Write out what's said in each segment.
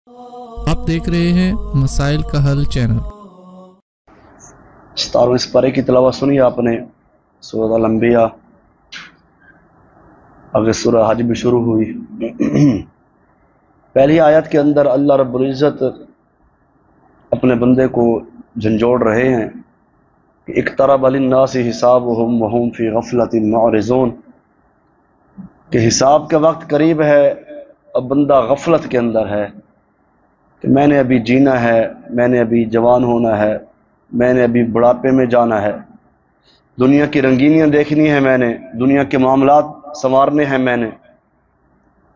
آپ دیکھ رہے ہیں مسائل کا حل چینل۔ 17 پارے کی تلاوت سنی آپ نے، سورۃ الانبیاء، اگر سورہ حج بھی شروع ہوئی۔ پہلی آیت کے اندر اللہ رب العزت اپنے بندے کو جھنجھوڑ رہے ہیں کہ اقترب للناس حسابهم وهم فی غفلۃ معرضون، کہ حساب کا وقت قریب ہے، اب بندہ غفلت کے اندر ہے کہ میں نے ابھی جینا ہے، میں نے ابھی جوان ہونا ہے، میں نے ابھی بڑھاپے میں جانا ہے، دنیا کی رنگینیاں دیکھنی ہے، میں نے دنیا کے معاملات سنوارنے ہیں، میں نے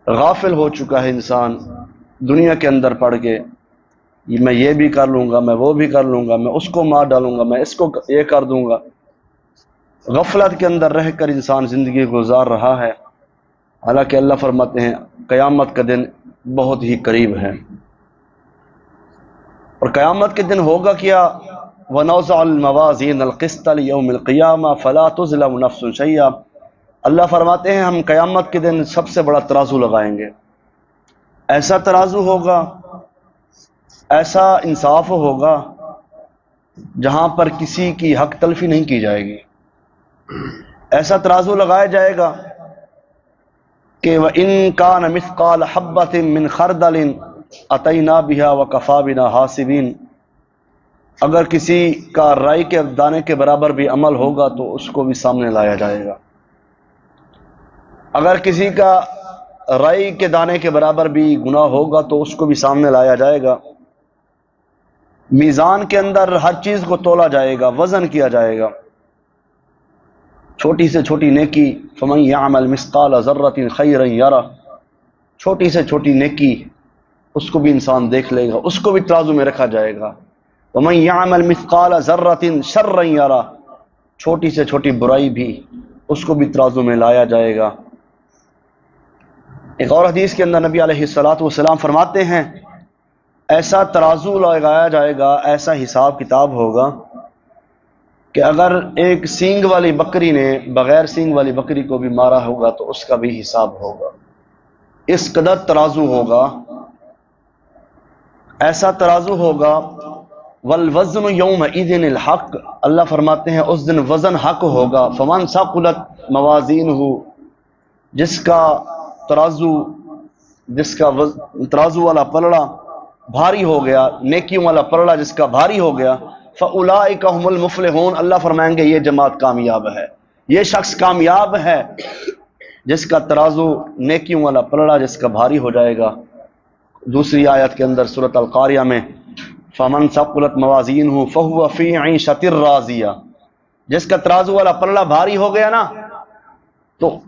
غافل ہو چکا ہے انسان دنیا کے اندر پڑ کے، میں یہ بھی کر لوں گا، میں وہ بھی کر لوں گا، میں اس کو مار ڈالوں گا، میں اس کو یہ کر دوں گا۔ غفلت کے اندر رہ کر انسان زندگی گزار رہا ہے، حالانکہ اللہ فرماتے ہیں قیامت کا دن بہت ہی قریب ہے۔ اور قیامت کے دن ہوگا کیا؟ وَنَوْزَعُ الْمَوَازِينَ الْقِسْطَ لِيَوْمِ الْقِيَامَةِ فَلَا تُظْلَمُ نَفْسٌ شَيْئًا۔ اللہ فرماتے ہیں ہم قیامت کے دن سب سے بڑا ترازو لگائیں گے، ایسا ترازو ہوگا، ایسا انصاف ہوگا جہاں پر کسی کی حق تلفی نہیں کی جائے گی۔ ایسا ترازو لگایا جائے گا کہ وَإِن كَانَ مِثْقَالَ حَبَّةٍ مِّنْ خَرْدَلٍ أَتَيْنَا بِهَا وَكَفَى بِنَا حَاسِبِينَ، اگر کسی کا رائی کے دانے کے برابر بھی عمل ہوگا تو اس کو بھی سامنے لایا جائے گا۔ اگر کسی کا رائی کے دانے کے برابر بھی گناہ ہوگا تو اس کو بھی سامنے لایا جائے گا۔ میزان کے اندر ہر چیز کو تولا جائے گا، وزن کیا جائے گا، چھوٹی سے چھوٹی نیکی فَمَن يَعْمَلْ مِثْقَالَ ذَرَّةٍ خَيْرًا يَرَهُ، چھوٹی سے چھوٹی نیکی اس کو بھی انسان دیکھ لے گا، اس کو بھی ترازو میں رکھا جائے گا۔ وَمَن يَعْمَلْ مِثْقَالَ ذَرَّةٍ شَرًّا يَرَهُ، چھوٹی سے چھوٹی برائی بھی اس کو بھی ترازو میں لایا جائے گا۔ ایک اور حدیث کے اندر نبی علیہ الصلوۃ والسلام فرماتے ہیں ایسا ترازو لگایا جائے گا، ایسا حساب کتاب ہوگا کہ اگر ایک سینگ والی بکری نے بغیر سینگ والی بکری کو بھی مارا ہوگا تو اس کا بھی حساب ہوگا۔ اس قدر ترازو ہوگا، ایسا ترازو ہوگا۔ والوزن یومئذ الحق، اللہ فرماتے ہیں اس دن وزن حق ہوگا۔ فمن ثقلت موازینہ، جس کا ترازو والا پلڑا بھاری ہو گیا، نیکیوں والا پلڑا جس کا بھاری ہو گیا، فاولئک هم المفلحون، اللہ فرمائیں گے یہ جماعت کامیاب ہے، یہ شخص کامیاب ہے جس کا ترازو نیکیوں والا پلڑا جس کا بھاری ہو جائے گا۔ دوسری آیت کے اندر سورۃ القاریہ میں فمن ثقلت موازینہ فہو فی عیشۃ راضیہ، جس کا ترازو والا پلڑا بھاری ہو گیا نا تو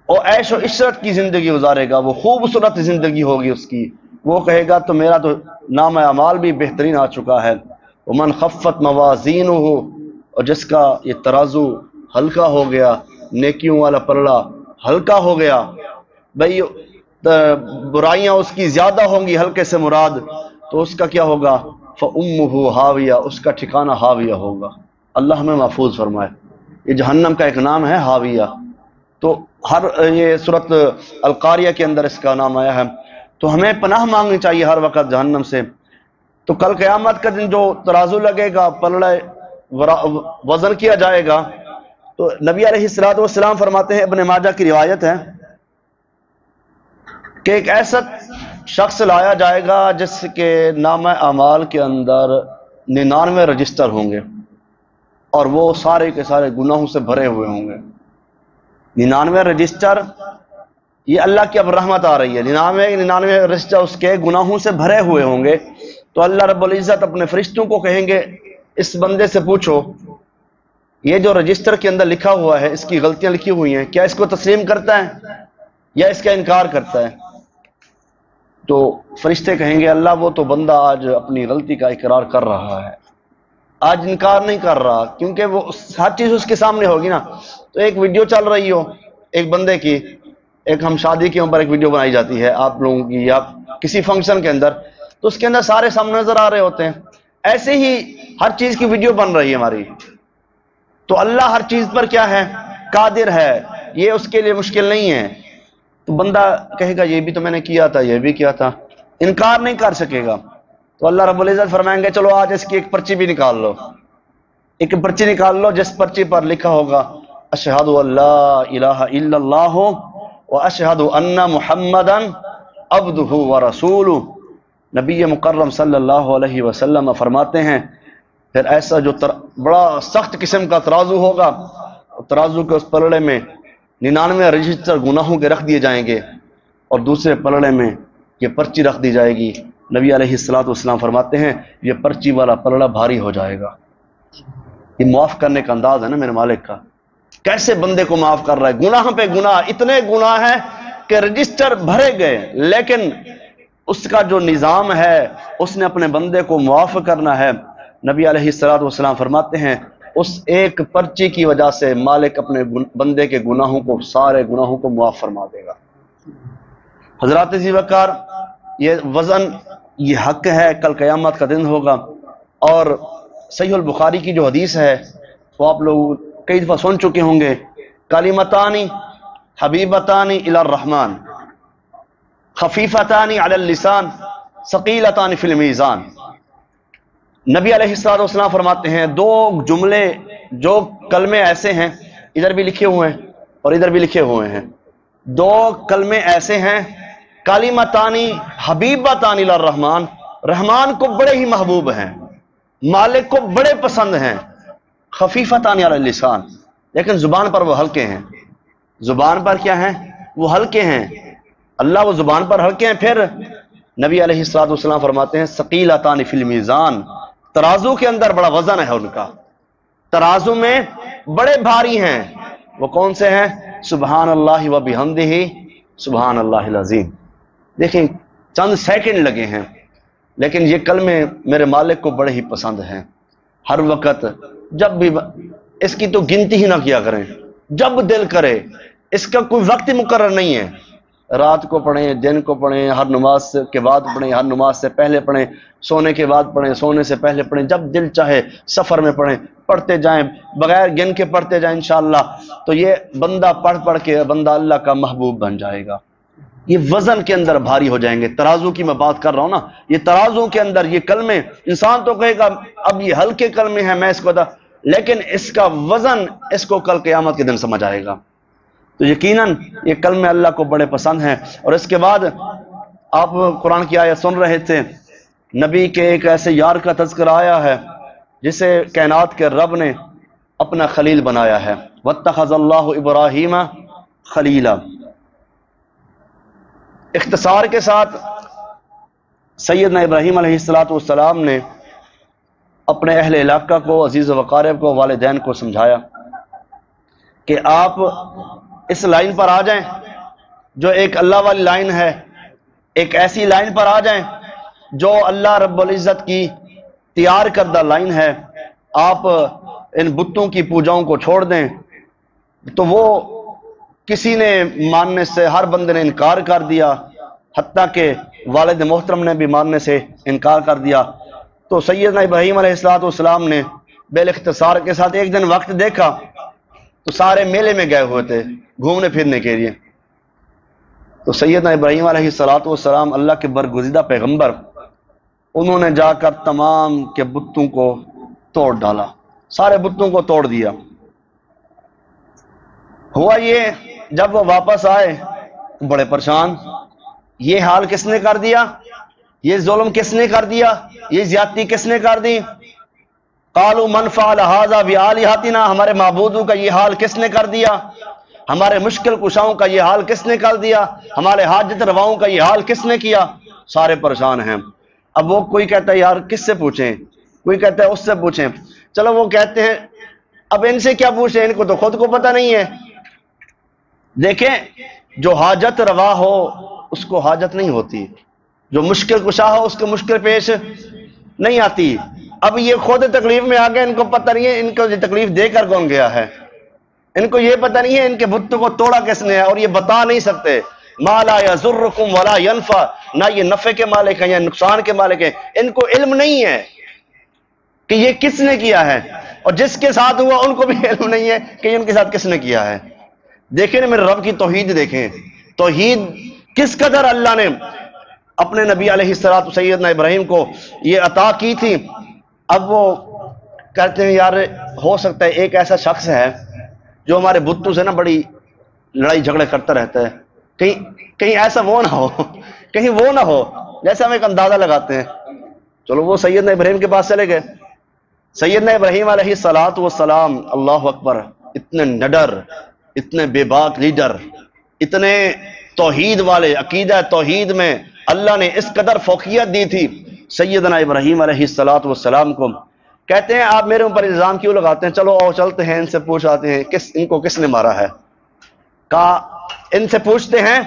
وہ عیش و عشرت کی زندگی گزارے گا، وہ خوبصورت زندگی ہوگی اس کی، وہ کہے گا تو میرا تو نام اعمال بھی بہترین آ چکا ہے۔ ومن خفت موازینہ، اور جس کا یہ ترازو ہلکا ہو گیا، نیکیوں والا پلڑا ہلکا ہو گیا، بھئی برائیاں اس کی زیادہ ہوں گی، ہلکے سے مراد، تو اس کا کیا ہوگا؟ فَأُمُّهُ حاویہ، اس کا ٹھکانہ حاویہ ہوگا۔ اللہ ہمیں محفوظ فرمائے۔ یہ جہنم کا ایک نام ہے حاویہ، تو یہ سورۃ القاریہ کے اندر اس کا نام آیا ہے، تو ہمیں پناہ مانگنی چاہیے ہر وقت جہنم سے۔ تو کل قیامت کا دن جو ترازو لگے گا، پلڑے وزن کیا جائے گا، تو نبی علیہ الصلوۃ والسلام فرماتے ہیں، ابن ماجہ کی روایت ہے کہ ایک ایسا شخص لایا جائے گا جس کے نام اعمال کے اندر 99 رجسٹر ہوں گے اور وہ سارے کے سارے گناہوں سے بھرے ہوئے ہوں گے۔ 99 رجسٹر، یہ اللہ کی اب رحمت آ رہی ہے، 99 رجسٹر اس کے گناہوں سے بھرے ہوئے ہوں گے، تو اللہ رب العزت اپنے فرشتوں کو کہیں گے اس بندے سے پوچھو یہ جو رجسٹر کے اندر لکھا ہوا ہے، اس کی غلطیاں لکھی ہوئی ہیں، کیا اس کو تسلیم کرتا ہے یا اس کا انکار کرتا ہے؟ تو فرشتے کہیں گے اللہ وہ تو بندہ آج اپنی غلطی کا اقرار کر رہا ہے، آج انکار نہیں کر رہا، کیونکہ وہ ہر چیز اس کے سامنے ہوگی نا۔ تو ایک ویڈیو چل رہی ہو ایک بندے کی، ایک ہم شادی کے اوپر ایک ویڈیو بنائی جاتی ہے آپ لوگوں کی یا کسی فنکشن کے اندر، تو اس کے اندر سارے سامنے نظر آ رہے ہوتے ہیں، ایسے ہی ہر چیز کی ویڈیو بن رہی ہے ہماری۔ تو اللہ ہر چیز پر کیا ہے؟ قادر ہے، یہ اس کے لیے مشکل نہیں ہے۔ تو بندہ کہے گا یہ بھی تو میں نے کیا تھا، یہ بھی کیا تھا، انکار نہیں کر سکے گا. تو اللہ رب العزت فرمائیں گے چلو آج اس کی ایک پرچی بھی نکال لو، ایک پرچی نکال لو جس پرچی پر لکھا ہوگا اشہد ان لا الہ الا اللہ و اشہد ان محمدا عبدہ ورسولہ. نبی مکرم صلی اللہ علیہ وسلم فرماتے ہیں پھر ایسا جو بڑا سخت قسم کا ترازو ہوگا، ترازو کے اس پلڑے میں 99 رجسٹر گناہوں کے رکھ دیے جائیں گے اور دوسرے پلڑے میں یہ پرچی رکھ دی جائے گی. نبی علیہ الصلوۃ والسلام فرماتے ہیں یہ پرچی والا پلڑا بھاری ہو جائے گا. یہ معاف کرنے کا انداز ہے نا میرے مالک کا، کیسے بندے کو معاف کر رہا ہے. گناہ پہ گناہ، اتنے گناہ ہیں کہ رجسٹر بھرے گئے، لیکن اس کا جو نظام ہے اس نے اپنے بندے کو معاف کرنا ہے. نبی علیہ الصلوۃ والسلام فرماتے ہیں اس ایک پرچی کی وجہ سے مالک اپنے بندے کے گناہوں کو، سارے گناہوں کو معاف فرما دے گا. حضرات ذی وقار، یہ وزن، یہ حق ہے، کل قیامت کا دن ہوگا. اور صحیح البخاری کی جو حدیث ہے وہ آپ لوگ کئی دفعہ سن چکے ہوں گے، کلمتان حبیبتان الی الرحمن خفیفتان علی اللسان ثقیلتان فی المیزان. نبی علیہ الصلوۃ والسلام فرماتے ہیں دو جملے، جو کلمے ایسے ہیں، ادھر بھی لکھے ہوئے ہیں اور ادھر بھی لکھے ہوئے ہیں، دو کلمے ایسے ہیں، کلمتانی حبیبتان الی الرحمن، رحمان کو بڑے ہی محبوب ہیں، مالک کو بڑے پسند ہیں، خفیفتان علی اللسان، لیکن زبان پر وہ ہلکے ہیں. زبان پر کیا ہیں؟ وہ ہلکے ہیں. اللہ وہ زبان پر ہلکے ہیں. پھر نبی علیہ الصلوۃ والسلام فرماتے ہیں ثقیلتان فی المیزان، ترازو کے اندر بڑا وزن ہے ان کا، ترازو میں بڑے بھاری ہیں. وہ کون سے ہیں؟ سبحان اللہ و بحمدہ سبحان اللہ العظیم. دیکھیں چند سیکنڈ لگے ہیں، لیکن یہ کلمے میرے مالک کو بڑے ہی پسند ہیں. ہر وقت جب بھی اس کی تو گنتی ہی نہ کیا کریں، جب دل کرے، اس کا کوئی وقت مقرر نہیں ہے. رات کو پڑھیں، دن کو پڑھیں، ہر نماز کے بعد پڑھیں، ہر نماز سے پہلے پڑھیں، سونے کے بعد پڑھیں، سونے سے پہلے پڑھیں، جب دل چاہے سفر میں پڑھیں، پڑھتے جائیں، بغیر گن کے پڑھتے جائیں انشاءاللہ. تو یہ بندہ پڑھ پڑھ کے بندہ اللہ کا محبوب بن جائے گا. یہ وزن کے اندر بھاری ہو جائیں گے. ترازو کی میں بات کر رہا ہوں نا، یہ ترازو کے اندر یہ کلمے، انسان تو کہے گا اب یہ ہلکے کلمے ہیں میں اس کو دا، لیکن اس کا وزن اس کو کل قیامت کے دن سمجھ آئے گا. تو یقیناً یہ کلمے اللہ کو بڑے پسند ہیں. اور اس کے بعد آپ قرآن کی آیت سن رہے تھے، نبی کے ایک ایسے یار کا تذکرہ آیا ہے جسے کائنات کے رب نے اپنا خلیل بنایا ہے. واتخذ اللہ ابراہیم خلیلا. اختصار کے ساتھ سیدنا ابراہیم علیہ الصلوۃ والسلام نے اپنے اہل علاقہ کو، عزیز و اقارب کو، والدین کو سمجھایا کہ آپ اس لائن پر آ جائیں جو ایک اللہ والی لائن ہے، ایک ایسی لائن پر آ جائیں جو اللہ رب العزت کی تیار کردہ لائن ہے. آپ ان بتوں کی پوجاؤں کو چھوڑ دیں. تو وہ کسی نے ماننے سے، ہر بندے نے انکار کر دیا، حتیٰ کہ والد محترم نے بھی ماننے سے انکار کر دیا. تو سیدنا ابراہیم علیہ الصلوۃ والسلام نے بالاختصار کے ساتھ ایک دن وقت دیکھا تو سارے میلے میں گئے ہوئے تھے گھومنے پھرنے کے لیے. تو سیدنا ابراہیم علیہ الصلوۃ والسلام اللہ کے برگزیدہ پیغمبر، انہوں نے جا کر تمام کے بتوں کو توڑ ڈالا، سارے بتوں کو توڑ دیا. ہوا یہ جب وہ واپس آئے بڑے پریشان، یہ حال کس نے کر دیا؟ یہ ظلم کس نے کر دیا؟ یہ زیادتی کس نے کر دی؟ قالوا من فعل هذا بآلهتنا، ہمارے معبودوں کا یہ حال کس نے کر دیا؟ ہمارے مشکل کشاؤں کا یہ حال کس نے کر دیا؟ ہمارے حاجت رواؤں کا یہ حال کس نے کیا؟ سارے پریشان ہیں. اب وہ کوئی کہتا ہے یار کس سے پوچھیں، کوئی کہتا ہے اس سے پوچھیں. چلو وہ کہتے ہیں اب ان سے کیا پوچھیں، ان کو تو خود کو پتہ نہیں ہے. دیکھیں جو حاجت روا ہو اس کو حاجت نہیں ہوتی، جو مشکل کشا ہو اس کو مشکل پیش نہیں آتی. اب یہ خود تکلیف میں آ گئے، ان کو پتہ نہیں ہے ان کو یہ تکلیف دے کر کون گیا ہے، ان کو یہ پتہ نہیں ہے ان کے بتوں کو توڑا کس نے ہے، اور یہ بتا نہیں سکتے. ما لا یضرکم ولا ینفع، نہ یہ نفع کے مالک ہیں یا نقصان کے مالک ہیں. ان کو علم نہیں ہے کہ یہ کس نے کیا ہے، اور جس کے ساتھ ہوا ان کو بھی علم نہیں ہے کہ ان کے ساتھ کس نے کیا ہے. دیکھیں نا میرے رب کی توحید، دیکھیں توحید کس قدر اللہ نے اپنے نبی علیہ الصلوۃ سیدنا ابراہیم کو یہ عطا کی تھی. اب وہ کہتے ہیں یار ہو سکتا ہے ایک ایسا شخص ہے جو ہمارے بتوں سے نا بڑی لڑائی جھگڑے کرتا رہتا ہے, کہیں ایسا وہ نہ ہو, کہیں وہ نہ ہو. جیسے ہم ایک اندازہ لگاتے ہیں. چلو وہ سیدنا ابراہیم کے پاس چلے گئے. سیدنا ابراہیم علیہ الصلوۃ والسلام, اللہ اکبر, اتنے نڈر, اتنے بے باک لیڈر, اتنے توحید والے, عقیدہ توحید میں اللہ نے اس قدر فوقیت دی تھی سیدنا ابراہیم علیہ الصلوۃ والسلام کو. کہتے ہیں آپ میرے اوپر الزام کیوں لگاتے ہیں, چلو آؤ چلتے ہیں ان سے پوچھ آتے ہیں ان کو کس نے مارا ہے. کہا ان سے پوچھتے ہیں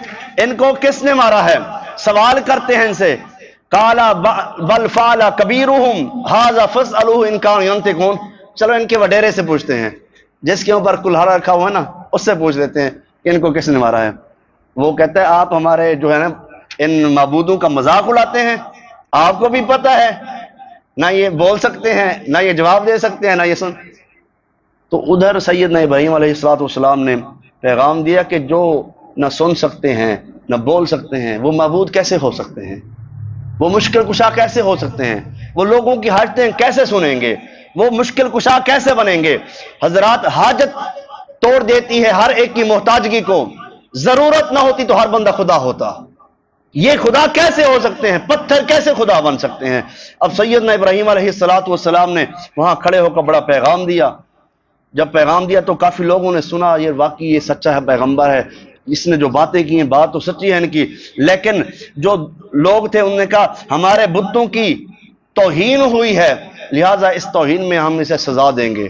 ان کو کس نے مارا ہے, سوال کرتے ہیں ان سے. قالا بل فعل کبیرہم ھذا فاسألوہ ان کانوا ینطقون. چلو ان کے وڈیرے سے پوچھتے ہیں, جس کے اوپر کلہاڑا رکھا ہوا ہے نا اس سے پوچھ لیتے ہیں کہ ان کو کس نے مارا ہے. وہ کہتا ہے آپ ہمارے جو ہے نا ان معبودوں کا مذاق اڑاتے ہیں, آپ کو بھی پتہ ہے, نہ یہ بول سکتے ہیں, نہ یہ جواب دے سکتے ہیں, نہ یہ سن. تو ادھر سیدنا ابراہیم علیہ الصلوۃ والسلام نے پیغام دیا کہ جو نہ سن سکتے ہیں نہ بول سکتے ہیں وہ معبود کیسے ہو سکتے ہیں, وہ مشکل کشا کیسے ہو سکتے ہیں, وہ لوگوں کی حاجتیں کیسے سنیں گے, وہ مشکل کشا کیسے بنیں گے. حضرات حاجت توڑ دیتی ہے ہر ایک کی محتاجگی کو, ضرورت نہ ہوتی تو ہر بندہ خدا ہوتا. یہ خدا کیسے ہو سکتے ہیں, پتھر کیسے خدا بن سکتے ہیں. اب سیدنا ابراہیم علیہ الصلوۃ والسلام نے وہاں کھڑے ہو کر بڑا پیغام دیا. جب پیغام دیا تو کافی لوگوں نے سنا یہ واقعی یہ سچا ہے, پیغمبر ہے, اس نے جو باتیں کی ہیں بات تو سچی ہے ان کی. لیکن جو لوگ تھے انہوں نے کہا ہمارے بتوں کی توہین ہوئی ہے, لہٰذا اس توہین میں ہم اسے سزا دیں گے,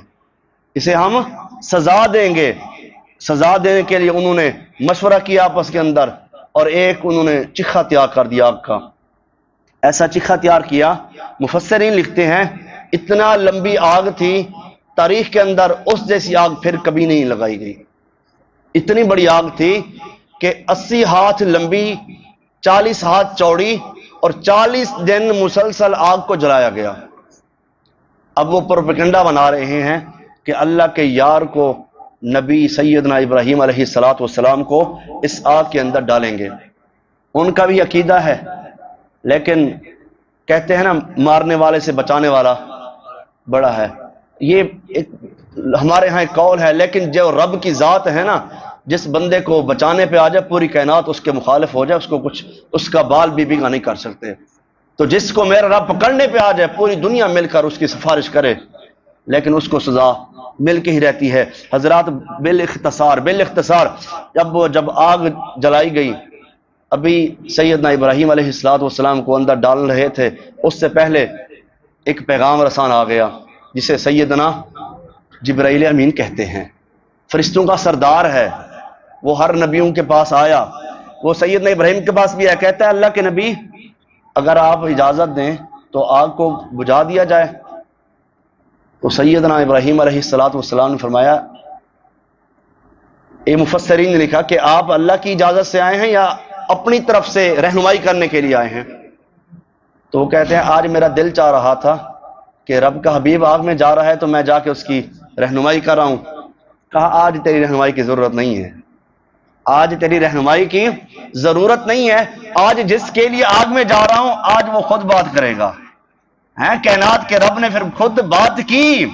اسے ہم سزا دیں گے. سزا دینے کے لیے انہوں نے مشورہ کیا آپس کے اندر, اور ایک انہوں نے چکھا تیار کر دیا آگ کا. ایسا چکھا تیار کیا, مفسرین لکھتے ہیں اتنا لمبی آگ تھی تاریخ کے اندر اس جیسی آگ پھر کبھی نہیں لگائی گئی. اتنی بڑی آگ تھی کہ 80 ہاتھ لمبی, 40 ہاتھ چوڑی, اور 40 دن مسلسل آگ کو جلایا گیا. اب وہ پروپیگنڈا بنا رہے ہیں کہ اللہ کے یار کو نبی سیدنا ابراہیم علیہ الصلوۃ والسلام کو اس آگ کے اندر ڈالیں گے. ان کا بھی عقیدہ ہے, لیکن کہتے ہیں نا مارنے والے سے بچانے والا بڑا ہے. یہ ایک ہمارے ہاں ایک قول ہے, لیکن جو رب کی ذات ہے نا, جس بندے کو بچانے پہ آ جائے پوری کائنات اس کے مخالف ہو جائے, اس کو کچھ اس کا بال بھی بگا نہیں کر سکتے. تو جس کو میرا رب پکڑنے پہ آ جائے پوری دنیا مل کر اس کی سفارش کرے, لیکن اس کو سزا مل کے ہی رہتی ہے. حضرات بالاختصار جب آگ جلائی گئی, ابھی سیدنا ابراہیم علیہ الصلوۃ والسلام کو اندر ڈال رہے تھے, اس سے پہلے ایک پیغام رسان آ گیا جسے سیدنا جبرائیل امین کہتے ہیں, فرشتوں کا سردار ہے. وہ ہر نبیوں کے پاس آیا, وہ سیدنا ابراہیم کے پاس بھی آیا. کہتا ہے اللہ کے نبی اگر آپ اجازت دیں تو آگ کو بجھا دیا جائے. تو سیدنا ابراہیم علیہ الصلوۃ والسلام نے فرمایا, مفسرین نے لکھا کہ آپ اللہ کی اجازت سے آئے ہیں یا اپنی طرف سے رہنمائی کرنے کے لیے آئے ہیں. تو وہ کہتے ہیں آج میرا دل چاہ رہا تھا کہ رب کا حبیب آگ میں جا رہا ہے تو میں جا کے اس کی رہنمائی کر رہا ہوں. کہا آج تیری رہنمائی کی ضرورت نہیں ہے, آج تیری رہنمائی کی ضرورت نہیں ہے. آج جس کے لیے آگ میں جا رہا ہوں آج وہ خود بات کرے گا. کائنات کے رب نے پھر خود بات کی.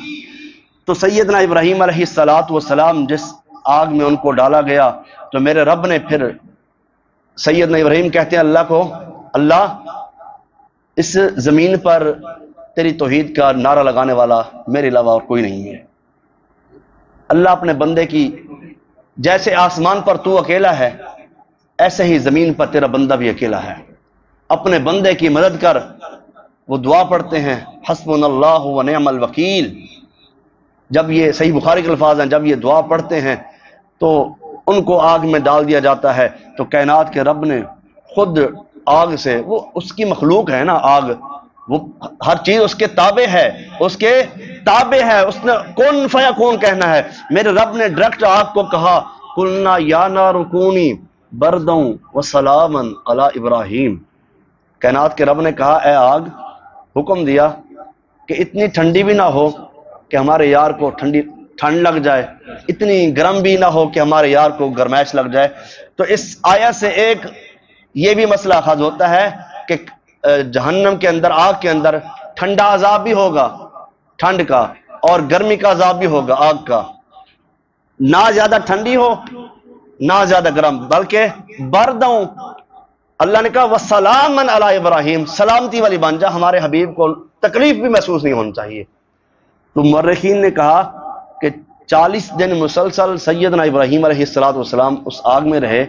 تو سیدنا ابراہیم علیہ الصلوۃ والسلام جس آگ میں ان کو ڈالا گیا, تو میرے رب نے پھر سیدنا ابراہیم کہتے ہیں اللہ کو, اللہ اس زمین پر تیری توحید کا نعرہ لگانے والا میرے علاوہ اور کوئی نہیں ہے. اللہ اپنے بندے کی, جیسے آسمان پر تو اکیلا ہے ایسے ہی زمین پر تیرا بندہ بھی اکیلا ہے. اپنے بندے کی مدد کر. وہ دعا پڑھتے ہیں حسبنا اللہ و نعم الوکیل. جب یہ صحیح بخاری کے الفاظ ہیں, جب یہ دعا پڑھتے ہیں تو ان کو آگ میں ڈال دیا جاتا ہے. تو کائنات کے رب نے خود آگ سے, وہ اس کی مخلوق ہے نا آگ, وہ ہر چیز اس کے تابع ہے, اس کے تابع ہے. اس نے کون فیکون کہنا ہے. میرے رب نے ڈائریکٹ آگ کو کہا قلنا یا نار کونی بردا وسلاما علی ابراہیم. کائنات کے رب نے کہا اے آگ, حکم دیا کہ اتنی ٹھنڈی بھی نہ ہو کہ ہمارے یار کو ٹھنڈ لگ جائے, اتنی گرم بھی نہ ہو کہ ہمارے یار کو گرمائش لگ جائے. تو اس آیت سے ایک یہ بھی مسئلہ اخذ ہوتا ہے کہ جہنم کے اندر، آگ کے اندر ٹھنڈا عذاب بھی ہوگا ٹھنڈ کا، اور گرمی کا عذاب بھی ہوگا آگ کا، نہ زیادہ ٹھنڈی ہو نہ زیادہ گرم، بلکہ بردوں۔ اللہ نے کہا وَسَلَامًا عَلَىٰ ابراہیم، سلامتی والی بن جا، ہمارے حبیب کو تکلیف بھی محسوس نہیں ہونی چاہیے۔ تو مورخین نے کہا کہ 40 دن مسلسل سیدنا ابراہیم علیہ السلام اس آگ میں رہے۔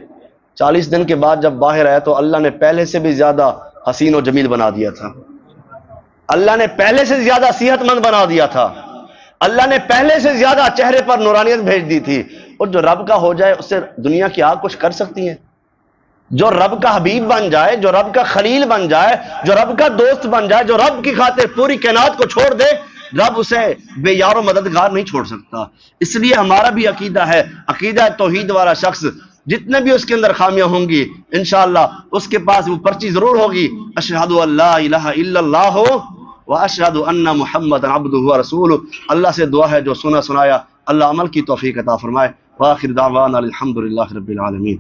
40 دن کے بعد جب باہر آیا تو اللہ نے پہلے سے بھی زیادہ حسین و جمیل بنا دیا تھا، اللہ نے پہلے سے زیادہ صحت مند بنا دیا تھا، اللہ نے پہلے سے زیادہ چہرے پر نورانیت بھیج دی تھی۔ اور جو رب کا ہو جائے اس سے دنیا کی آگ کچھ کر سکتی ہے؟ جو رب کا حبیب بن جائے، جو رب کا خلیل بن جائے، جو رب کا دوست بن جائے، جو رب کی خاطر پوری کائنات کو چھوڑ دے، رب اسے بے یار و مددگار نہیں چھوڑ سکتا۔ اس لیے ہمارا بھی عقیدہ ہے، عقیدہ توحید والا شخص جتنے بھی اس کے اندر خامیاں ہوں گی انشاءاللہ اس کے پاس وہ پرچی ضرور ہوگی، اشہد ان لا الہ الا اللہ واشہد ان محمد عبدہ ورسولہ۔ اللہ سے دعا ہے جو سنا سنایا اللہ عمل کی توفیق عطا فرمائے۔ وآخر دعوانا الحمدللہ رب العالمین۔